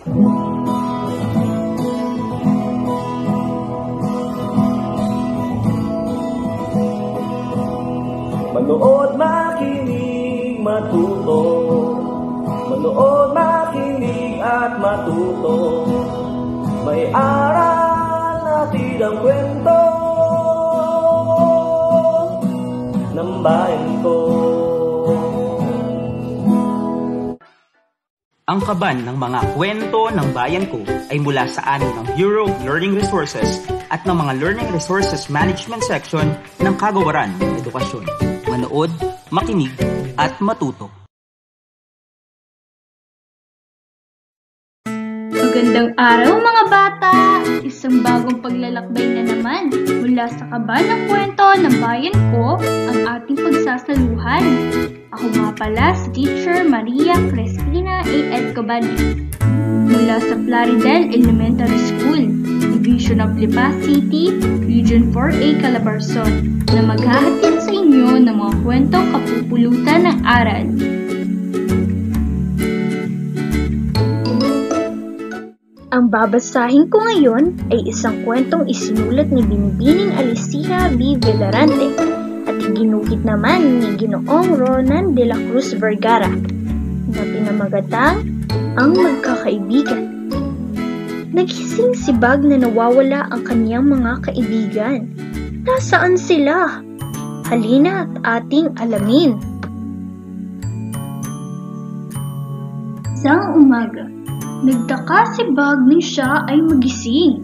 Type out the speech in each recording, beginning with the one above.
Manood, makinig, matuto. Manood, makinig at matuto. May aral natin ang kwento ng bayan ko. Ang kaban ng mga kwento ng bayan ko ay mula sa amin ng Bureau of Learning Resources at ng mga Learning Resources Management Section ng Kagawaran ng Edukasyon. Manood, makinig, at matuto. Magandang araw mga bata! Isang bagong paglalakbay na naman mula sa kaban ng kwento ng bayan ko ang ating pagsasaluhan. Ako nga pala si Teacher Maria Cristina A. Edcobane mula sa Plaridel Elementary School, Division of Lipa City, Region 4A, Calabarzon, na maghahatid sa inyo ng mga kwentong kapupulutan ng aral. Ang babasahin ko ngayon ay isang kwentong isinulat ni Binibining Alicia B. Villarante at ginuhit naman ni Ginoong Ronan de la Cruz Vergara na pinamagatang Ang Magkakaibigan. Nagising si Bag na nawawala ang kaniyang mga kaibigan. Nasaan sila? Halina at ating alamin. Isang umaga, nagtaka si Bag nang siya ay magising.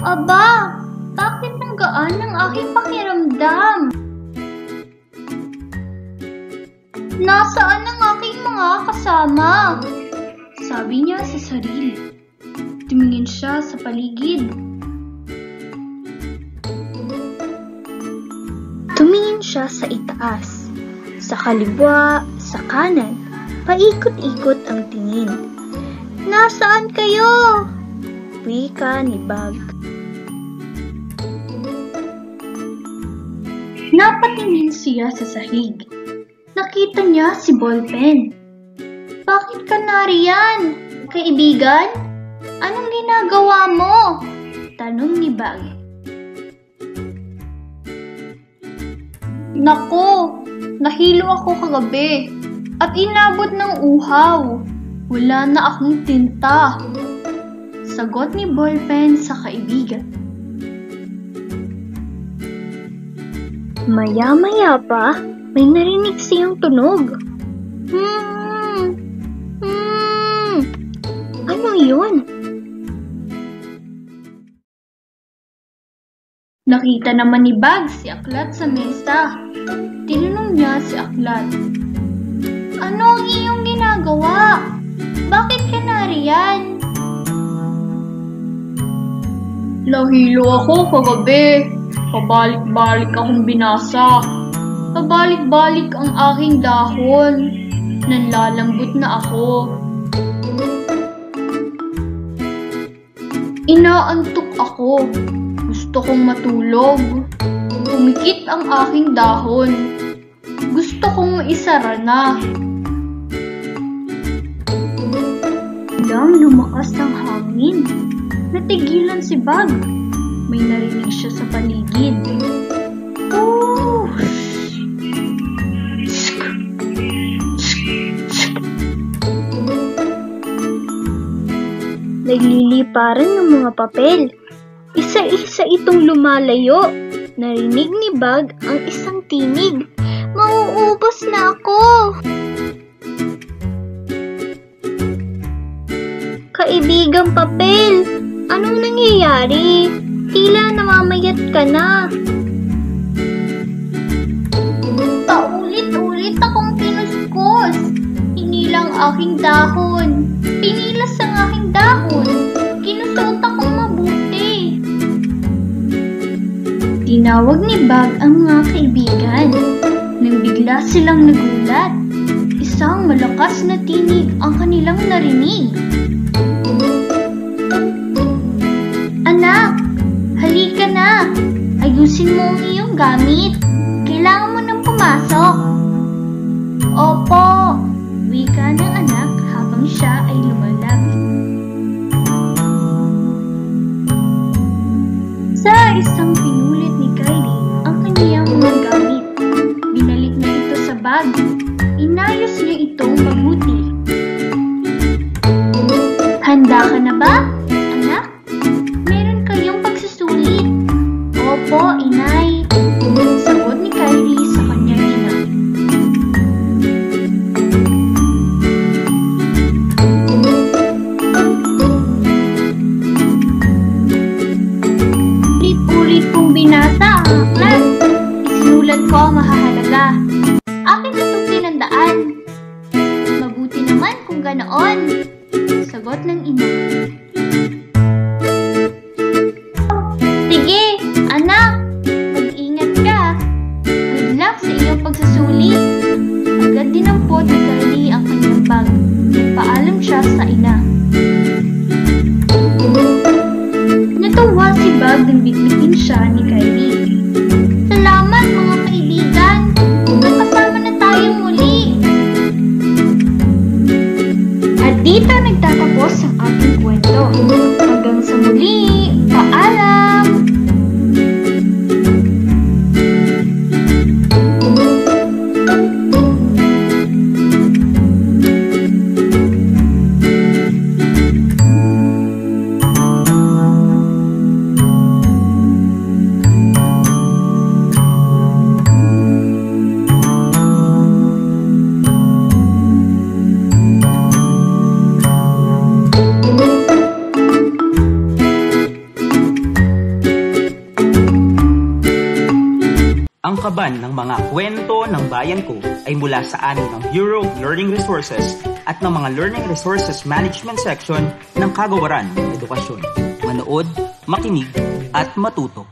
Aba, bakit ang gaan ng aking pakiramdam? Nasaan ang aking mga kasama? Sabi niya sa sarili. Tumingin siya sa paligid. Tumingin siya sa itaas, sa kaliwa, sa kanan. Paikot-ikot ang tingin. Nasaan kayo? Wika ni Bag. Napatingin siya sa sahig. Nakita niya si Ballpen. Bakit ka nariyan, kaibigan? Anong ginagawa mo? Tanong ni Bag. Nako, nahilo ako kagabi at inabot ng uhaw. Wala na akong tinta. Sagot ni Ballpen sa kaibigan. Maya-maya pa, may narinig siyang tunog. Ano yun? Nakita naman ni Bag si Aklat sa mesa. Tinanong niya si Aklat. Ano ang iyong ginagawa? Bakit ka nariyan? Nahilo ako kagabi. Pabalik-balik akong binasa. Pabalik-balik ang aking dahon. Nanlalambot na ako. Inaantok ako. Gusto kong matulog. Umikit ang aking dahon. Gusto kong maisara na. Biglang lumakas ang hangin. Natigilan si Bag. May narinig siya sa paligid. Oh! Nagliliparan ng mga papel. Isa-isa itong lumalayo. Narinig ni Bag ang isang tinig. Mauubos na ako! Kaibigang papel, anong nangyayari? Tila namamayat ka na. Paulit-ulit akong kinuskos. Hinilang aking dahon. Pinilas ang aking dahon. Kinusot akong mabuti. Tinawag ni Bag ang mga kaibigan. Nang bigla silang nagulat. Isang malakas na tinig ang kanilang narinig. Anak, halika na. Ayusin mo ang iyong gamit. Kailangan mo nang pumasok. Opo, wika ng anak habang siya ay lumalapit. Isa-isang pinulit ni Kylie ang kaniyang mga gamit. Binalik niya ito sa bag. Inayos niya itong mabuti. Handa ka na ba, anak? Meron kayong pagsusulit. Opo, inay. Sagot ni Kylie sa kanyang ina. Ulit-ulit kong binasa ang aklat. Isinulat ko ang mahahalaga. Akin itong tinandaan. Mabuti naman kung ganoon. Sagot ng ina. Sige, anak. Mag-ingat ka. Good luck sa iyong pagsusulit. Agad dinampot ni Kylie ang kanyang bag. Nagpaalam siya sa ina. Natuwa si Bag nang bitbitin siya ni Kylie. Salamat mga kaibigan. Magkasama na tayong muli. At dito nagtatapos ang ating kwento. Hanggang sa muli. Paalam! Ang kaban ng mga kwento ng bayan ko ay mula sa amin ng Bureau of Learning Resources at ng mga Learning Resources Management Section ng Kagawaran ng Edukasyon. Manood, makinig, at matuto.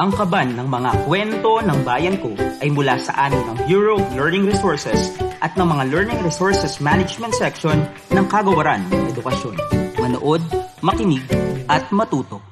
Ang kaban ng mga kwento ng bayan ko ay mula sa amin ng Bureau of Learning Resources at ng mga Learning Resources Management Section ng Kagawaran ng Edukasyon. Manood, makinig, at matuto.